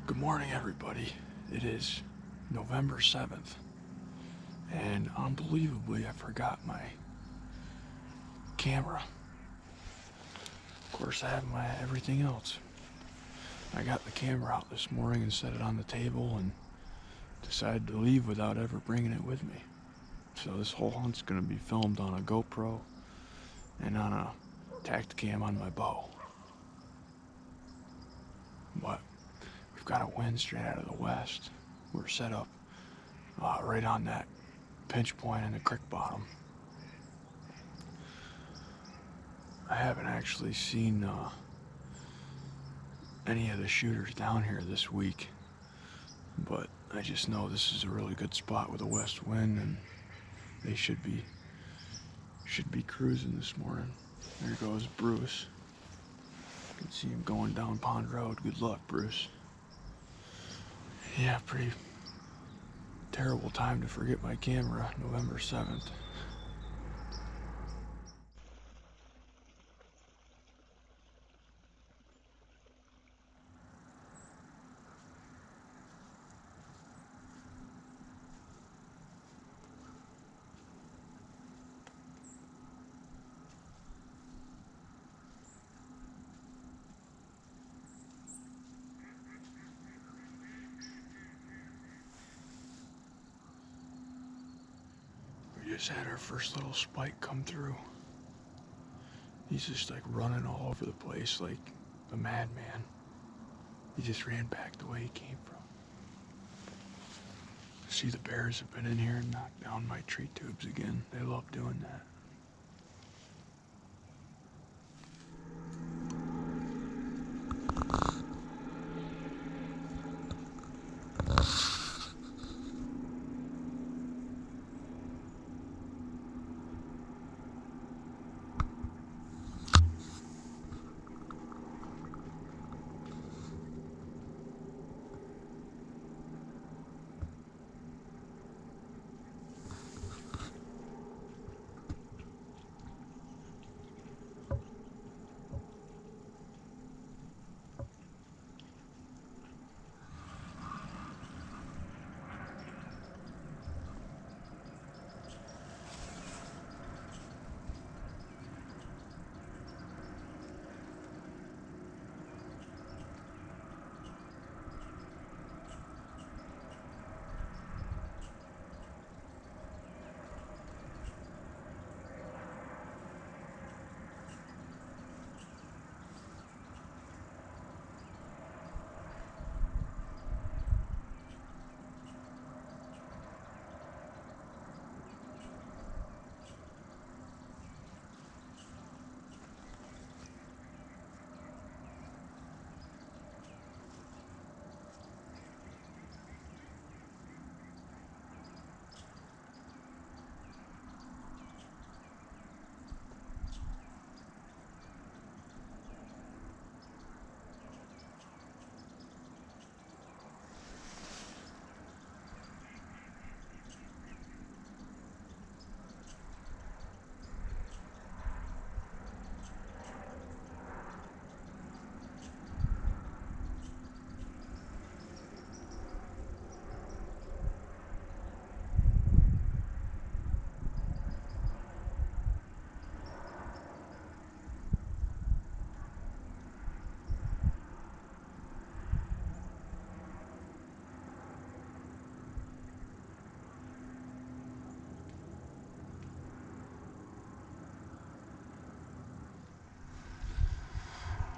Good morning, everybody. It is November 7th, and unbelievably, I forgot my camera. Of course, I have my everything else. I got the camera out this morning and set it on the table and decided to leave without ever bringing it with me. So this whole hunt's going to be filmed on a GoPro and on a Tacticam on my bow. But we've got a wind straight out of the west. We're set up right on that pinch point in the creek bottom. I haven't actually seen any of the shooters down here this week, but I just know this is a really good spot with a west wind, and they should be cruising this morning. There goes Bruce. You can see him going down Pond Road. Good luck, Bruce. Yeah, pretty terrible time to forget my camera, November 7th. We just had our first little spike come through. He's just like running all over the place like a madman. He just ran back the way he came from. See, the bears have been in here and knocked down my tree tubes again. They love doing that.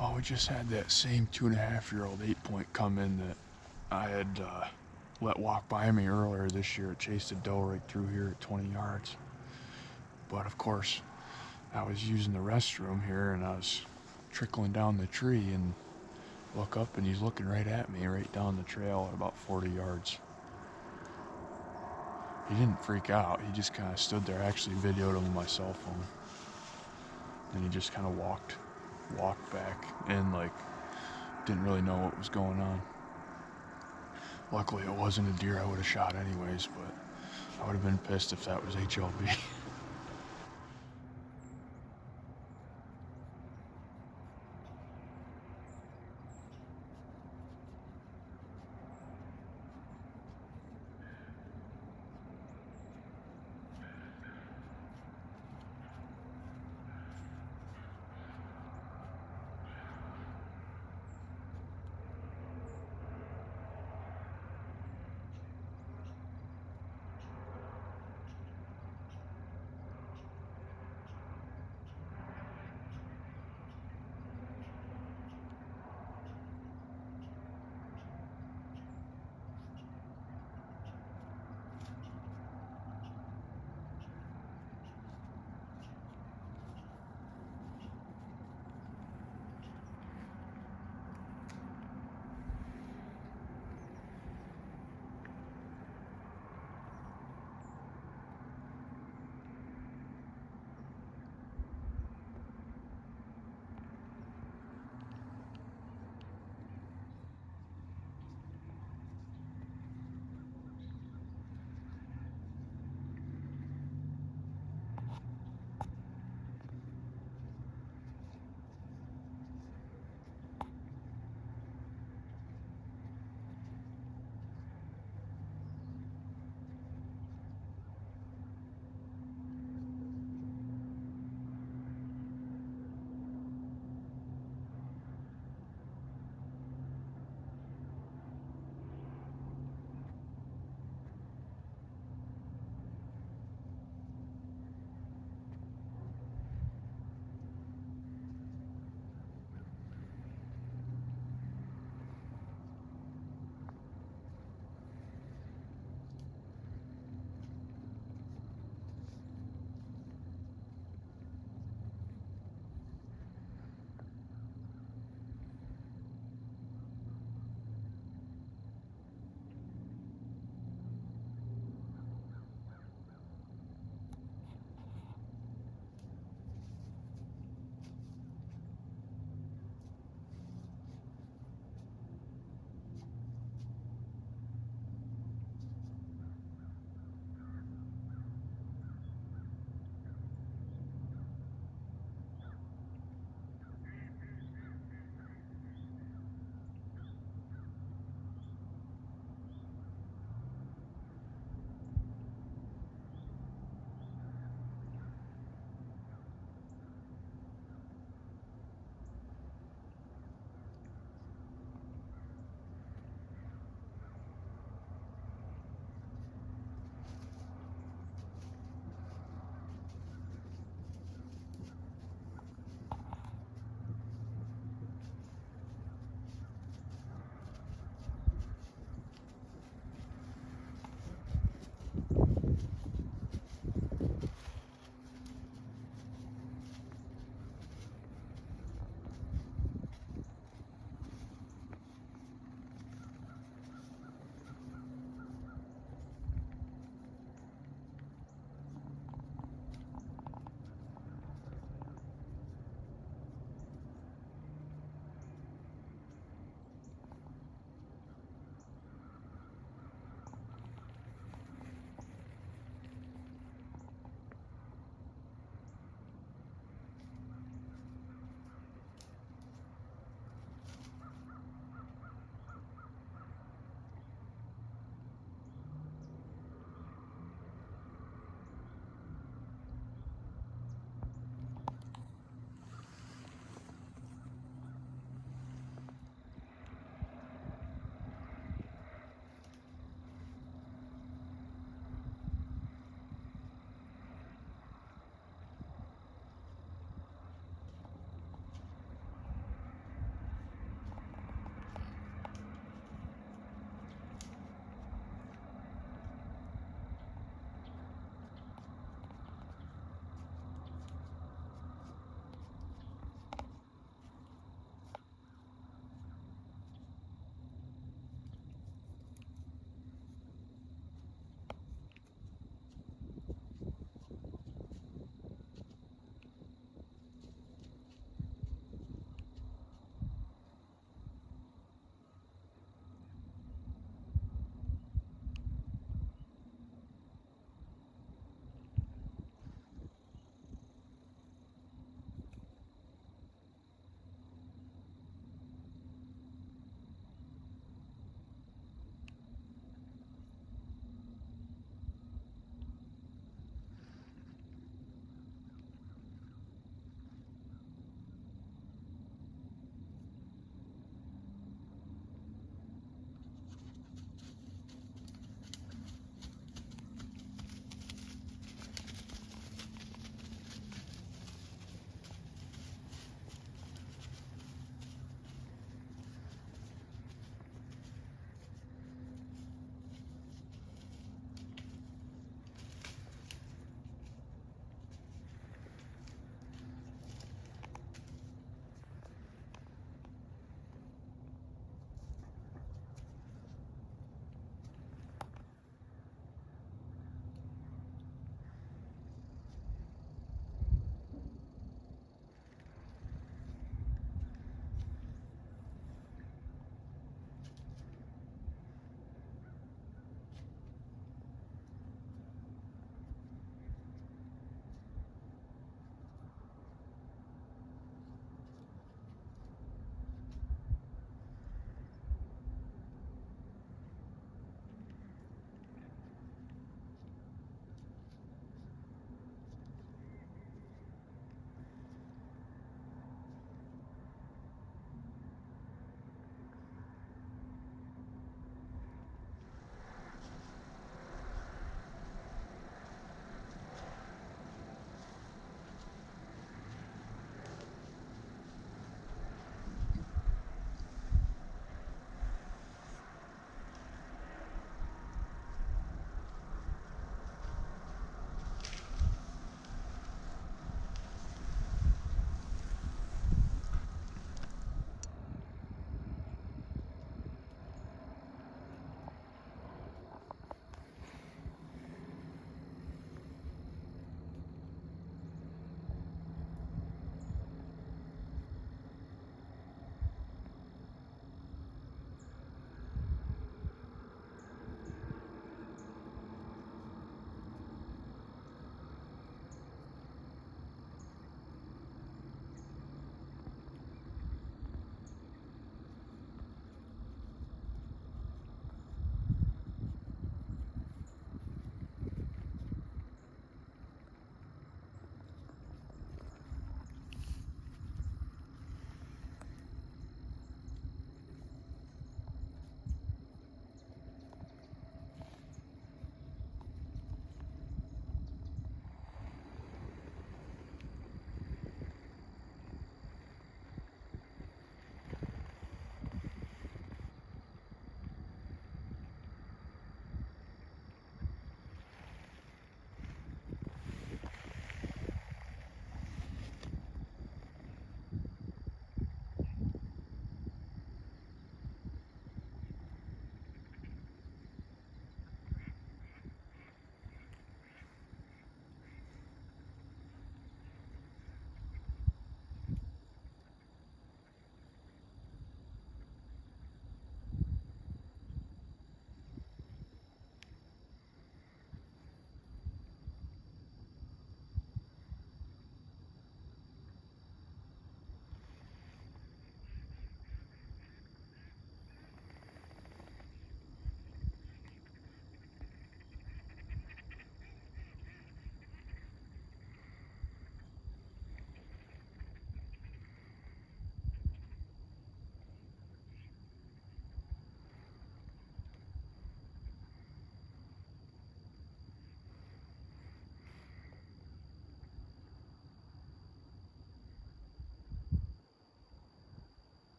Well, we just had that same 2.5-year-old 8-point come in that I had let walk by me earlier this year. It chased a doe right through here at 20 yards. But of course, I was using the restroom here and I was trickling down the tree and look up and he's looking right at me, right down the trail at about 40 yards. He didn't freak out. He just kind of stood there. I actually videoed him on my cell phone. And he just kind of walked back and like didn't really know what was going on. Luckily it wasn't a deer I would have shot anyways, but I would have been pissed if that was HLB.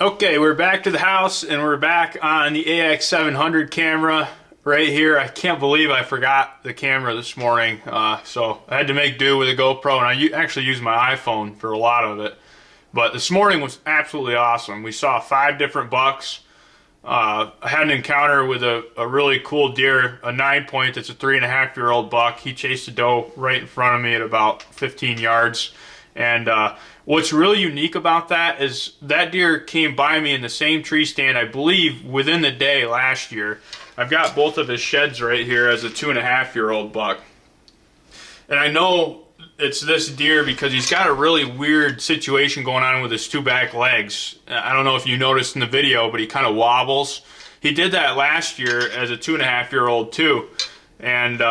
Okay, we're back to the house and we're back on the AX700 camera right here. I can't believe I forgot the camera this morning, so I had to make do with a GoPro, and I actually used my iPhone for a lot of it. But this morning was absolutely awesome. We saw 5 different bucks. I had an encounter with a really cool deer, a 9-point that's a 3.5-year-old buck. He chased a doe right in front of me at about 15 yards. And what's really unique about that is that deer came by me in the same tree stand, I believe, within the day last year. I've got both of his sheds right here as a 2.5-year-old buck. And I know it's this deer because he's got a really weird situation going on with his 2 back legs. I don't know if you noticed in the video, but he kind of wobbles. He did that last year as a 2.5-year-old too. And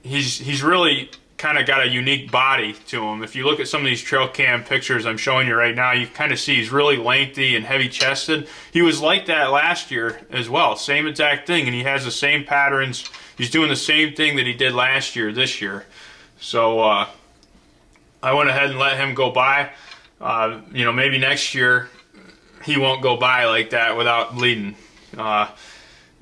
he's really kind of got a unique body to him. If you look at some of these trail cam pictures I'm showing you right now, you kind of see he's really lengthy and heavy chested. He was like that last year as well, same exact thing, and he has the same patterns. He's doing the same thing that he did last year this year. So I went ahead and let him go by. You know, maybe next year he won't go by like that without bleeding.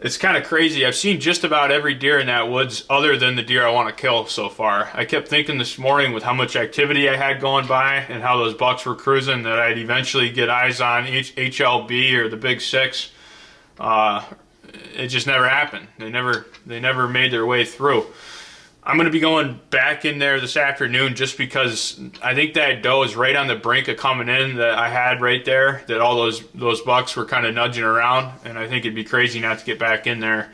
It's kind of crazy. I've seen just about every deer in that woods other than the deer I want to kill so far. I kept thinking this morning with how much activity I had going by and how those bucks were cruising that I'd eventually get eyes on HLB or the Big 6. It just never happened. They never made their way through. I'm going to be going back in there this afternoon just because I think that doe is right on the brink of coming in that I had right there, that all those bucks were kind of nudging around, and I think it'd be crazy not to get back in there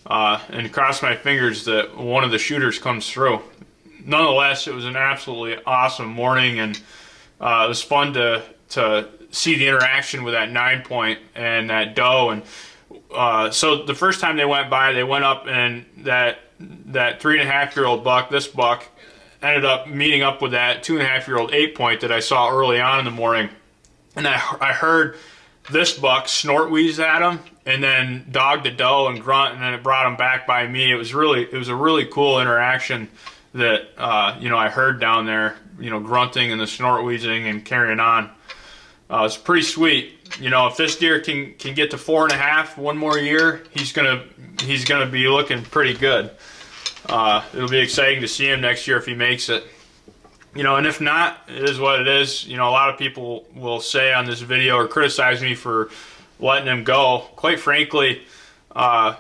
and cross my fingers that one of the shooters comes through. Nonetheless, it was an absolutely awesome morning, and it was fun to see the interaction with that 9-point and that doe. And so the first time they went by, they went up, and that 3.5-year-old buck, this buck, ended up meeting up with that 2.5-year-old 8-point that I saw early on in the morning. And I heard this buck snort wheeze at him and then dog the doe and grunt, and then it brought him back by me. It was a really cool interaction that you know, I heard down there, you know, grunting and the snort wheezing and carrying on. It's pretty sweet. You know, if this deer can get to 4.5 one more year, he's gonna be looking pretty good. It'll be exciting to see him next year if he makes it. You know, and if not, it is what it is. You know, a lot of people will say on this video or criticize me for letting him go. Quite frankly, I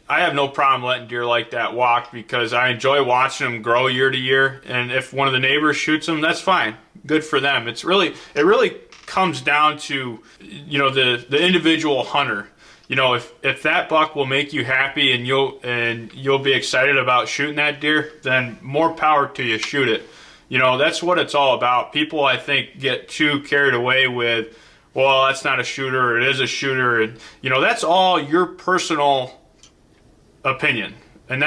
have no problem letting deer like that walk because I enjoy watching them grow year to year. And if one of the neighbors shoots them, that's fine. Good for them. It really comes down to, you know, the individual hunter. You know, if that buck will make you happy and you'll be excited about shooting that deer, then more power to you, shoot it. You know, that's what it's all about. People, I think, get too carried away with, well, that's not a shooter, or it is a shooter, and you know, that's all your personal opinion, and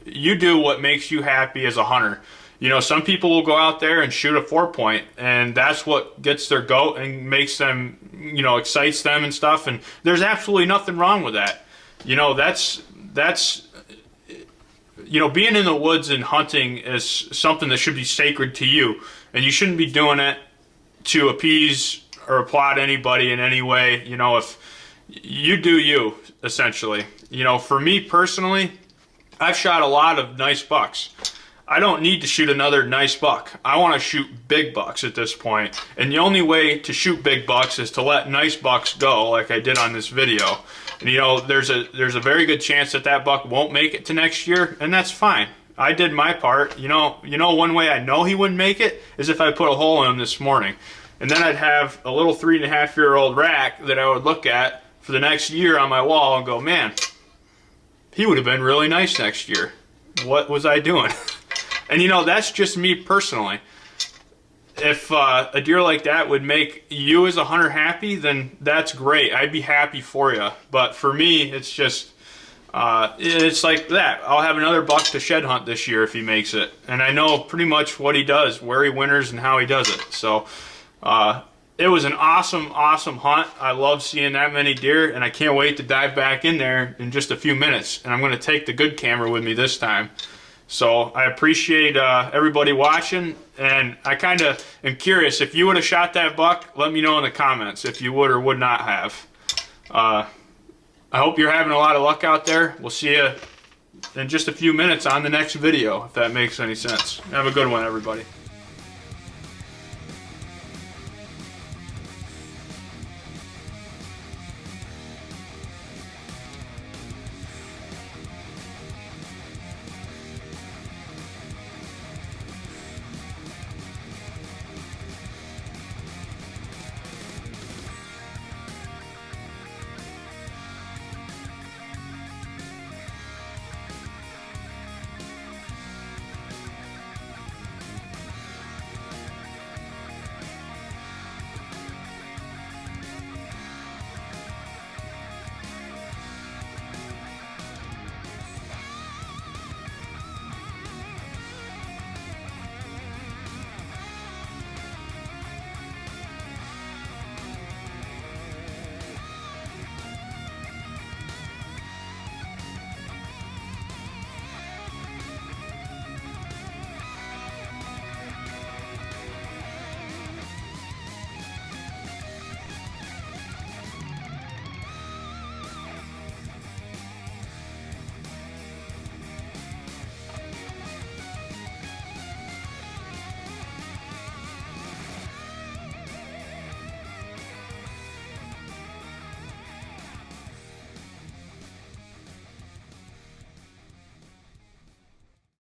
you do what makes you happy as a hunter. You know, some people will go out there and shoot a 4-point, and that's what gets their goat and makes them, you know, excites them and stuff. And there's absolutely nothing wrong with that. You know, that's you know, being in the woods and hunting is something that should be sacred to you, and you shouldn't be doing it to appease or applaud anybody in any way. You know, if you do you, essentially. You know, for me personally, I've shot a lot of nice bucks. I don't need to shoot another nice buck. I want to shoot big bucks at this point. And the only way to shoot big bucks is to let nice bucks go, like I did on this video. And you know, there's a very good chance that buck won't make it to next year, and that's fine. I did my part. You know, one way I know he wouldn't make it is if I put a hole in him this morning. And then I'd have a little 3.5-year-old rack that I would look at for the next year on my wall and go, man, he would have been really nice next year. What was I doing? And you know, that's just me personally. If a deer like that would make you as a hunter happy, then that's great. I'd be happy for you. But for me, it's just, it's like that. I'll have another buck to shed hunt this year if he makes it. And I know pretty much what he does, where he winters, and how he does it. So it was an awesome, awesome hunt. I love seeing that many deer, and I can't wait to dive back in there in just a few minutes. And I'm going to take the good camera with me this time. So I appreciate everybody watching, and I kind of am curious, if you would have shot that buck, let me know in the comments if you would or would not have. I hope you're having a lot of luck out there. We'll see you in just a few minutes on the next video, if that makes any sense. Have a good one, everybody.